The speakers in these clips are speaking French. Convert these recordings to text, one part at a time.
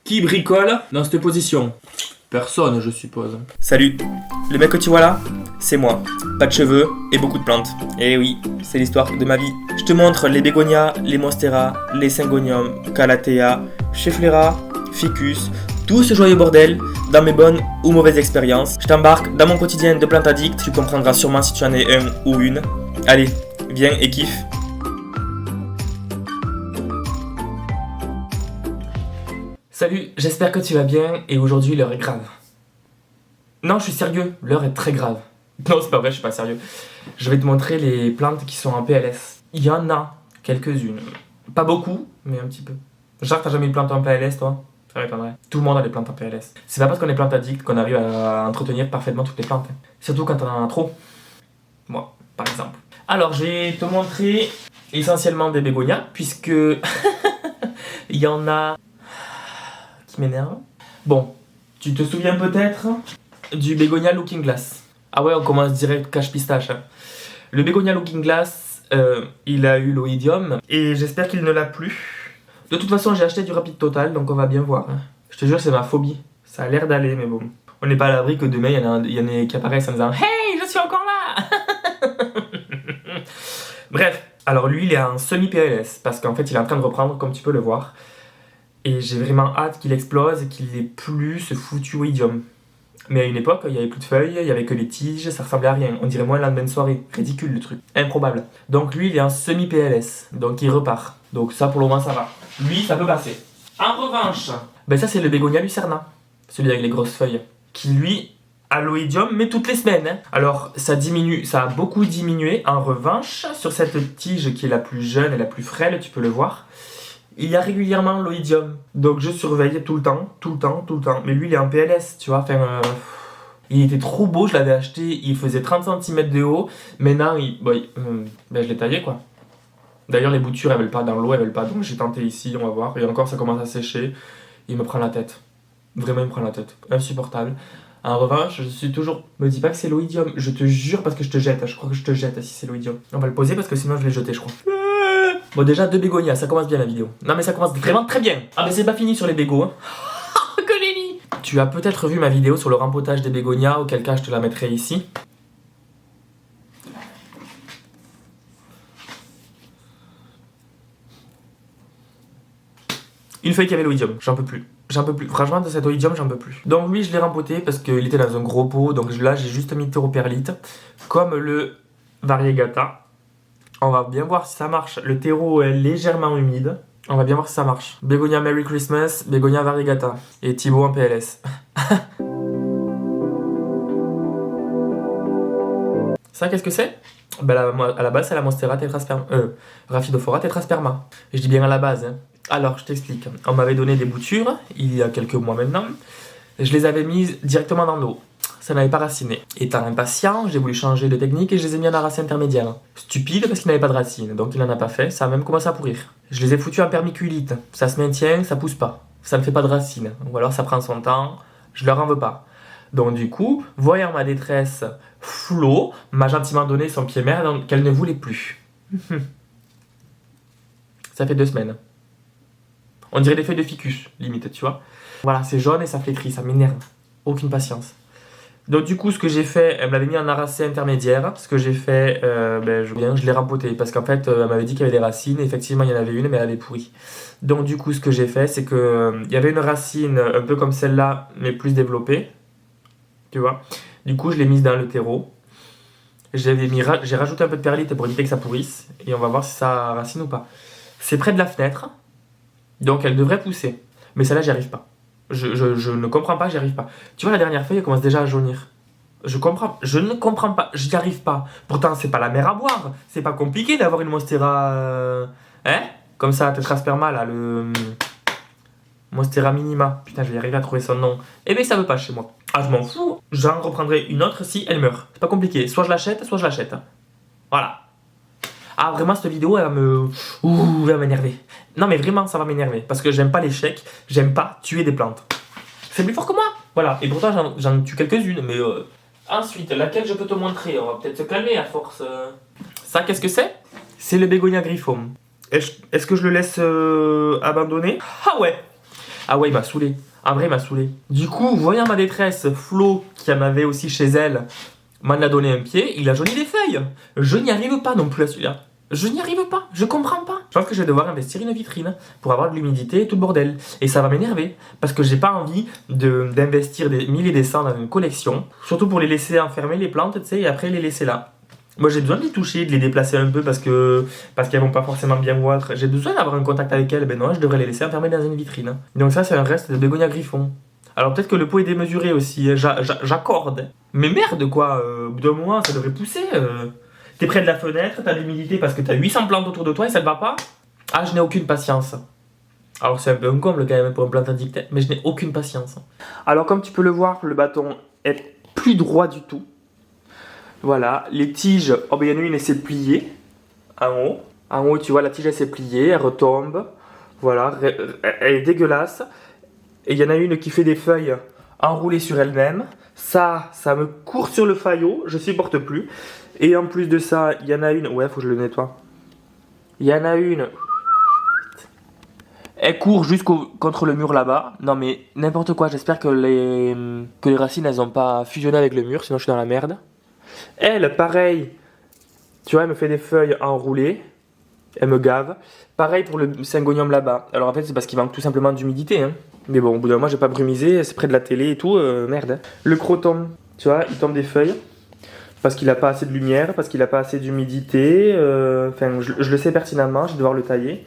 Qui bricole dans cette position? Personne, je suppose. Salut, le mec que tu vois là, c'est moi. Pas de cheveux et beaucoup de plantes. Et oui, c'est l'histoire de ma vie. Je te montre les bégonias, les monsteras, les syngoniums, calathea, schefflera, ficus, tout ce joyeux bordel dans mes bonnes ou mauvaises expériences. Je t'embarque dans mon quotidien de plante addict, tu comprendras sûrement si tu en es un ou une. Allez, viens et kiffe. Salut, j'espère que tu vas bien et aujourd'hui l'heure est grave. Non, je suis sérieux, l'heure est très grave. Non, c'est pas vrai, je suis pas sérieux. Je vais te montrer les plantes qui sont en PLS. Il y en a quelques-unes. Pas beaucoup, mais un petit peu. Genre, t'as jamais eu de plantes en PLS, toi? Ça m'étonnerait. Tout le monde a des plantes en PLS. C'est pas parce qu'on est plante addict qu'on arrive à entretenir parfaitement toutes les plantes. Surtout quand on en a trop. Moi, par exemple. Alors, je vais te montrer essentiellement des bégonias, puisque il y en a qui m'énervent. Bon, tu te souviens peut-être du bégonia Looking Glass. Ah ouais, on commence direct cache pistache. Hein. Le bégonia Looking Glass, il a eu l'oïdium et j'espère qu'il ne l'a plus. De toute façon, j'ai acheté du Rapide Total, donc on va bien voir. Hein. Je te jure, c'est ma phobie. Ça a l'air d'aller, mais bon. On n'est pas à l'abri que demain, il y en ait qui apparaissent en disant « Hey, je suis encore là !» Bref, alors lui, il est en semi-PLS, parce qu'en fait, il est en train de reprendre, comme tu peux le voir. Et j'ai vraiment hâte qu'il explose et qu'il n'ait plus ce foutu oïdium. Mais à une époque, il n'y avait plus de feuilles, il n'y avait que les tiges, ça ressemblait à rien. On dirait moins le lendemain de soirée. Ridicule le truc. Improbable. Donc lui, il est en semi-PLS. Donc il repart. Donc ça, pour le moment, ça va. Lui, ça peut passer. En revanche, ben ça, c'est le bégonia lucerna. Celui avec les grosses feuilles. Qui, lui, a l'oïdium, mais toutes les semaines. Hein. Alors, ça diminue, ça a beaucoup diminué. En revanche, sur cette tige qui est la plus jeune et la plus frêle, tu peux le voir, il y a régulièrement l'oïdium. Donc je surveille tout le temps. Mais lui, il est en PLS, tu vois. Enfin, il était trop beau, je l'avais acheté. Il faisait 30 cm de haut. Maintenant, je l'ai taillé, quoi. D'ailleurs, les boutures, elles veulent pas dans l'eau, elles veulent pas. Donc j'ai tenté ici, on va voir. Et encore, ça commence à sécher. Il me prend la tête. Vraiment, il me prend la tête. Insupportable. En revanche, je suis toujours... Me dis pas que c'est l'oïdium. Je te jure parce que je te jette. Je crois que je te jette si c'est l'oïdium. On va le poser parce que sinon, je vais le jeter, je crois. Bon, déjà, 2 bégonias, ça commence bien la vidéo. Non, mais ça commence vraiment très bien. Ah, mais c'est pas fini sur les bégos. Hein. Que nenni. Tu as peut-être vu ma vidéo sur le rempotage des bégonias, auquel cas je te la mettrai ici. Une feuille qui avait l'oïdium, j'en peux plus. J'en peux plus. Franchement, de cet oïdium, j'en peux plus. Donc, lui, je l'ai rempoté parce qu'il était dans un gros pot. Donc là, j'ai juste mis théroperlite. Comme le variegata. On va bien voir si ça marche. Le terreau est légèrement humide. On va bien voir si ça marche. Bégonia Merry Christmas, Bégonia variegata. Et Thibaut en PLS. Ça, qu'est-ce que c'est? Ben, à la base, c'est la Monstera tetrasperma. Rhaphidophora tetrasperma. Je dis bien à la base. Hein. Alors, je t'explique. On m'avait donné des boutures, il y a quelques mois maintenant. Je les avais mises directement dans l'eau. Ça n'avait pas raciné. Étant impatient, j'ai voulu changer de technique et je les ai mis en racine intermédiaire. Stupide parce qu'il n'avait pas de racine, donc il n'en a pas fait, ça a même commencé à pourrir. Je les ai foutus en permiculite. Ça se maintient, ça pousse pas. Ça ne fait pas de racine. Ou alors ça prend son temps, je leur en veux pas. Donc du coup, voyant ma détresse, Flo m'a gentiment donné son pied mère qu'elle ne voulait plus. Ça fait 2 semaines. On dirait des feuilles de ficus, limite, tu vois. Voilà, c'est jaune et ça flétrit, ça m'énerve. Aucune patience. Donc du coup, ce que j'ai fait, elle m'avait mis en arracé intermédiaire. Ce que j'ai fait, je l'ai rempoté. Parce qu'en fait, elle m'avait dit qu'il y avait des racines. Effectivement, il y en avait une, mais elle avait pourri. Donc du coup, ce que j'ai fait, c'est que il y avait une racine un peu comme celle-là, mais plus développée. Tu vois. Du coup, je l'ai mise dans le terreau. J'ai rajouté un peu de perlite pour éviter que ça pourrisse. Et on va voir si ça racine ou pas. C'est près de la fenêtre. Donc elle devrait pousser. Mais celle-là, j'y arrive pas. Je ne comprends pas, j'y arrive pas. Tu vois, la dernière feuille, elle commence déjà à jaunir. Je ne comprends pas, j'y arrive pas. Pourtant, c'est pas la mer à boire. C'est pas compliqué d'avoir une Monstera... Hein? Comme ça, tetrasperma, là, le... Monstera minima. Putain, je vais y arriver à trouver son nom. Eh bien, ça veut pas chez moi. Ah, je m'en fous. J'en reprendrai une autre si elle meurt. C'est pas compliqué. Soit je l'achète, soit je l'achète. Voilà. Ah, vraiment, cette vidéo, elle va m'énerver. Non, mais vraiment, ça va m'énerver. Parce que j'aime pas l'échec. J'aime pas tuer des plantes. C'est plus fort que moi. Voilà. Et pourtant, j'en tue quelques-unes. Mais ensuite, laquelle je peux te montrer? On va peut-être se calmer à force. Ça, qu'est-ce que c'est? C'est le bégonia griffum. Est-ce que je le laisse abandonner? Ah ouais. Ah ouais, il m'a saoulé. En vrai, il m'a saoulé. Du coup, voyant ma détresse, Flo, qui en avait aussi chez elle, m'en a donné un pied, il a jauni des feuilles. Je n'y arrive pas non plus à celui-là. Je n'y arrive pas, je comprends pas. Je pense que je vais devoir investir une vitrine pour avoir de l'humidité et tout le bordel. Et ça va m'énerver, parce que j'ai pas envie d'investir des milliers des cents dans une collection, surtout pour les laisser enfermer les plantes, tu sais, et après les laisser là. Moi j'ai besoin de les toucher, de les déplacer un peu parce qu'elles vont pas forcément bien voir. J'ai besoin d'avoir un contact avec elles, ben non, je devrais les laisser enfermer dans une vitrine. Donc ça c'est un reste de bégonia griffon. Alors peut-être que le pot est démesuré aussi, j'accorde. Mais merde quoi, au bout d'un moment ça devrait pousser. T'es près de la fenêtre, t'as de l'humidité parce que t'as 800 plantes autour de toi et ça ne va pas. Ah, je n'ai aucune patience. Alors c'est un peu un comble quand même pour une plante à dictée, mais je n'ai aucune patience. Alors comme tu peux le voir, le bâton est plus droit du tout. Voilà, les tiges, oh ben il y en a une, elle s'est pliée en haut. En haut, tu vois, la tige elle s'est pliée, elle retombe. Voilà, elle est dégueulasse. Et il y en a une qui fait des feuilles enroulées sur elle-même. Ça me court sur le faillot, je supporte plus. Et en plus de ça, il y en a une... Ouais, faut que je le nettoie. Il y en a une... Elle court contre le mur là-bas. Non mais n'importe quoi, j'espère que les racines, elles ont pas fusionné avec le mur, sinon je suis dans la merde. Elle, pareil. Tu vois, elle me fait des feuilles enroulées. Elle me gave. Pareil pour le syngonium là-bas. Alors en fait, c'est parce qu'il manque tout simplement d'humidité. Hein. Mais bon, au bout d'un moment, j'ai pas brumisé. C'est près de la télé et tout. Merde. Le croton, tu vois, il tombe des feuilles. Parce qu'il n'a pas assez de lumière, parce qu'il n'a pas assez d'humidité. Enfin, je le sais pertinemment, je vais devoir le tailler.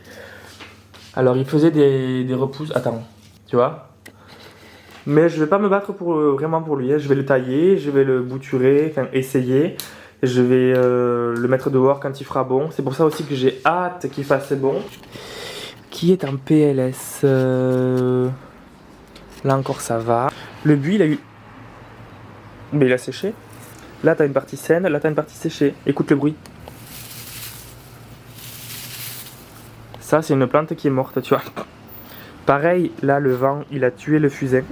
Alors, il faisait des repousses. Attends, tu vois. Mais je vais pas me battre vraiment pour lui. Hein. Je vais le tailler, je vais le bouturer, enfin, essayer. Je vais le mettre dehors quand il fera bon. C'est pour ça aussi que j'ai hâte qu'il fasse bon. Qui est en PLS Là encore, ça va. Le buis, il a eu... Mais il a séché. Là, t'as une partie saine, là, t'as une partie séchée. Écoute le bruit. Ça, c'est une plante qui est morte, tu vois. Pareil, là, le vent, il a tué le fusain.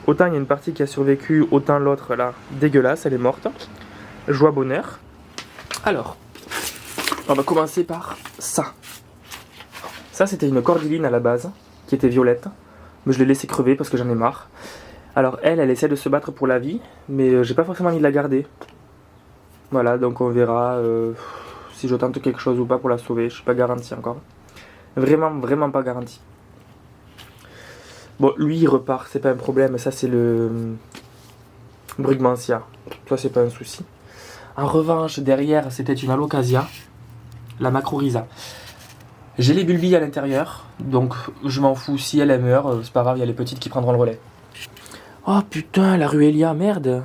Autant il y a une partie qui a survécu, autant l'autre, là, dégueulasse, elle est morte. Joie, bonheur. Alors, on va commencer par ça. Ça, c'était une cordyline à la base, qui était violette. Mais je l'ai laissée crever parce que j'en ai marre. Alors elle essaie de se battre pour la vie, mais j'ai pas forcément envie de la garder. Voilà, donc on verra si je tente quelque chose ou pas pour la sauver. Je suis pas garanti encore. Vraiment pas garanti. Bon, lui il repart, c'est pas un problème. Ça c'est le Brugmansia. Ça c'est pas un souci. En revanche, derrière c'était une Alocasia, la Macrorhiza. J'ai les bulbilles à l'intérieur, donc je m'en fous si elle meurt. C'est pas grave, il y a les petites qui prendront le relais. Oh putain, la Ruellia, merde.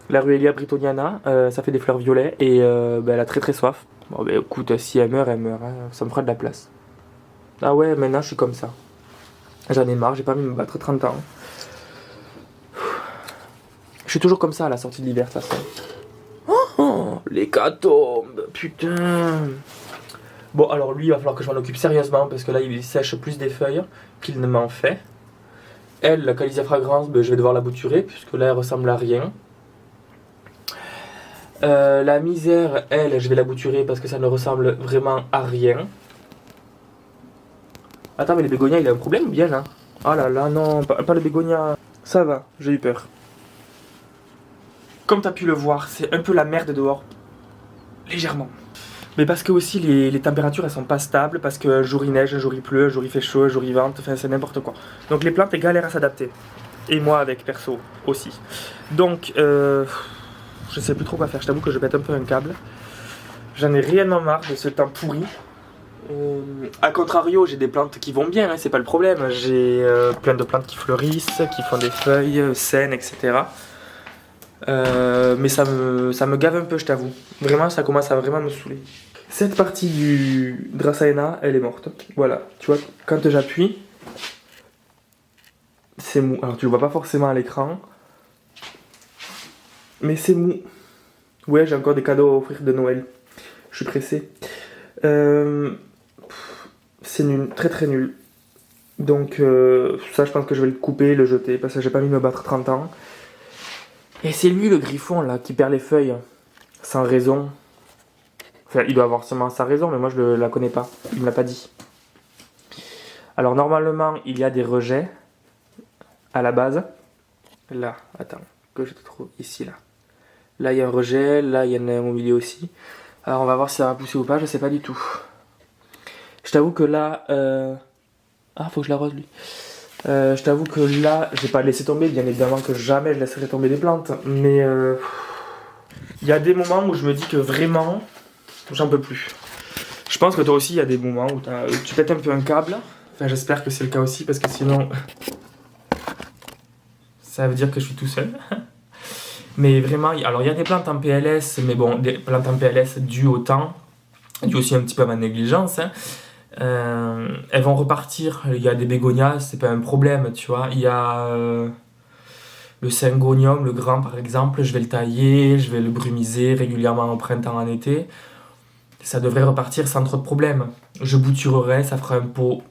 La Ruellia britoniana, ça fait des fleurs violets et elle a très soif. Bon bah écoute, si elle meurt, hein, ça me fera de la place. Ah ouais, maintenant je suis comme ça. J'en ai marre, j'ai pas envie de me battre 30 ans. Je suis toujours comme ça à la sortie de l'hiver, de toute façon. Oh, l'hécatombe, putain. Bon alors lui, il va falloir que je m'en occupe sérieusement parce que là il sèche plus des feuilles qu'il ne m'en fait. Elle, la Calizia fragrance, je vais devoir la bouturer puisque là elle ressemble à rien. La misère, elle, je vais la bouturer parce que ça ne ressemble vraiment à rien. Attends, mais le bégonia, il a un problème bien là. Oh là là, non, pas le bégonia. Ça va, j'ai eu peur. Comme tu as pu le voir, c'est un peu la merde dehors. Légèrement. Mais parce que aussi les températures elles sont pas stables, parce qu'un jour il neige, un jour il pleut, un jour il fait chaud, un jour il vente, enfin c'est n'importe quoi. Donc les plantes elles galèrent à s'adapter. Et moi avec perso aussi. Donc je sais plus trop quoi faire, je t'avoue que je pète un peu un câble. J'en ai réellement marre de ce temps pourri. A contrario, j'ai des plantes qui vont bien, hein, c'est pas le problème. J'ai plein de plantes qui fleurissent, qui font des feuilles saines, etc. Mais ça me gave un peu, je t'avoue. Vraiment, ça commence à vraiment me saouler. Cette partie du Dracaena, elle est morte. Voilà, tu vois, quand j'appuie, c'est mou. Alors tu le vois pas forcément à l'écran, mais c'est mou. Ouais, j'ai encore des cadeaux à offrir de Noël. Je suis pressé. C'est nul, très nul. Donc ça, je pense que je vais le couper, le jeter, parce que j'ai pas envie de me battre 30 ans. Et c'est lui le griffon là qui perd les feuilles sans raison. Enfin, il doit avoir seulement sa raison, mais moi je la connais pas. Il me l'a pas dit. Alors normalement, il y a des rejets à la base. Là, attends, que je te trouve ici, là. Là, il y a un rejet, là, il y en a un au milieu aussi. Alors, on va voir si ça va pousser ou pas, je sais pas du tout. Je t'avoue que là... Ah, faut que je l'arrose, lui. Je t'avoue que là, j'ai pas laissé tomber, bien évidemment que jamais je laisserai tomber des plantes. Mais il y a des moments où je me dis que vraiment, j'en peux plus. Je pense que toi aussi, il y a des moments où tu pètes un peu un câble. Enfin, j'espère que c'est le cas aussi, parce que sinon... ça veut dire que je suis tout seul. Mais vraiment, alors il y a des plantes en PLS, mais bon, des plantes en PLS dues au temps, dues aussi un petit peu à ma négligence. Hein. Elles vont repartir. Il y a des bégonias, c'est pas un problème, tu vois. Il y a le syngonium, le grand par exemple, je vais le tailler, je vais le brumiser régulièrement au printemps, en été. Ça devrait repartir sans trop de problèmes. Je bouturerai, ça fera un pot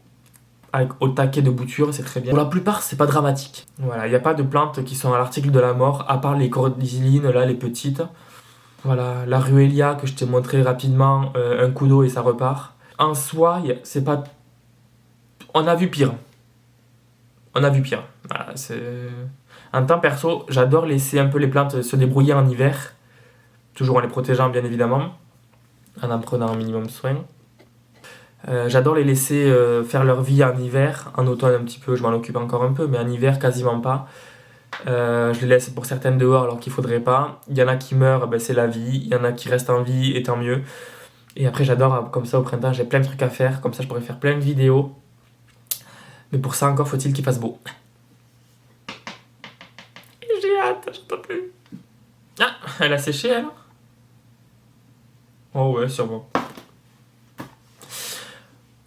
au taquet de bouture, c'est très bien. Pour la plupart, c'est pas dramatique. Voilà, il n'y a pas de plantes qui sont à l'article de la mort, à part les cordylines, là, les petites. Voilà, la ruellia que je t'ai montré rapidement, un coup d'eau et ça repart. En soi, c'est pas... On a vu pire. On a vu pire. Voilà, en temps perso, j'adore laisser un peu les plantes se débrouiller en hiver. Toujours en les protégeant, bien évidemment. En prenant un minimum soin. J'adore les laisser faire leur vie en hiver, en automne un petit peu, je m'en occupe encore un peu, mais en hiver quasiment pas. Je les laisse pour certaines dehors alors qu'il faudrait pas. Il y en a qui meurent, ben c'est la vie. Il y en a qui restent en vie, et tant mieux. Et après j'adore, comme ça au printemps, j'ai plein de trucs à faire, comme ça je pourrais faire plein de vidéos. Mais pour ça encore faut-il qu'il fasse beau. J'ai hâte, j'en peux plus. Ah, elle a séché elle? Oh ouais, sûrement.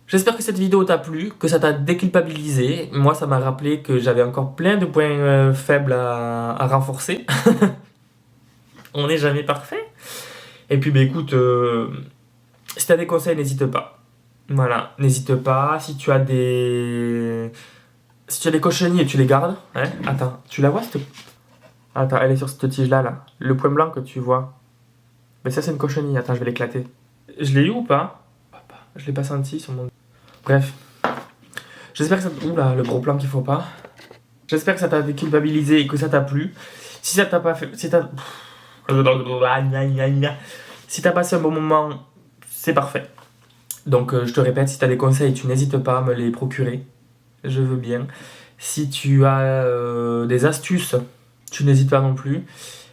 J'espère que cette vidéo t'a plu, que ça t'a déculpabilisé. Moi, ça m'a rappelé que j'avais encore plein de points faibles à renforcer. On n'est jamais parfait. Et puis, bah, écoute, si t'as des conseils, n'hésite pas. Voilà, n'hésite pas. Si tu as des cochenilles, tu les gardes. Hein. Attends, tu la vois cette... Attends, elle est sur cette tige-là, là. Le point blanc que tu vois. Mais ça, c'est une cochenille. Attends, je vais l'éclater. Je l'ai eu ou pas? Je l'ai pas senti sur mon... Bref. J'espère que ça... Oula, le gros plan qu'il faut pas. J'espère que ça t'a déculpabilisé et que ça t'a plu. Si ça t'a pas fait... Si t'as passé un bon moment, c'est parfait. Donc, je te répète, si t'as des conseils, tu n'hésites pas à me les procurer. Je veux bien. Si tu as des astuces, tu n'hésites pas non plus.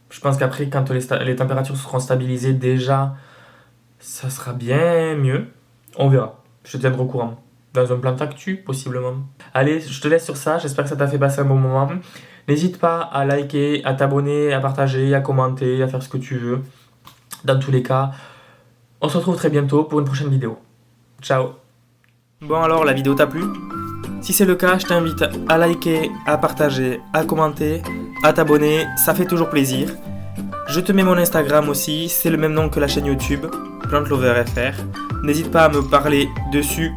Je pense qu'après, quand les températures seront stabilisées, déjà, ça sera bien mieux. On verra. Je te tiendrai au courant. Dans un plan d'actu, possiblement. Allez, je te laisse sur ça. J'espère que ça t'a fait passer un bon moment. N'hésite pas à liker, à t'abonner, à partager, à commenter, à faire ce que tu veux. Dans tous les cas, on se retrouve très bientôt pour une prochaine vidéo. Ciao. Bon alors, la vidéo t'a plu? Si c'est le cas, je t'invite à liker, à partager, à commenter, à t'abonner. Ça fait toujours plaisir. Je te mets mon Instagram aussi, c'est le même nom que la chaîne YouTube, PlanteLoverFR. N'hésite pas à me parler dessus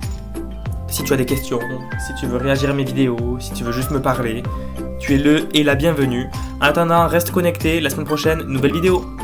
si tu as des questions, si tu veux réagir à mes vidéos, si tu veux juste me parler. Tu es le et la bienvenue. En attendant, reste connecté, la semaine prochaine, nouvelle vidéo.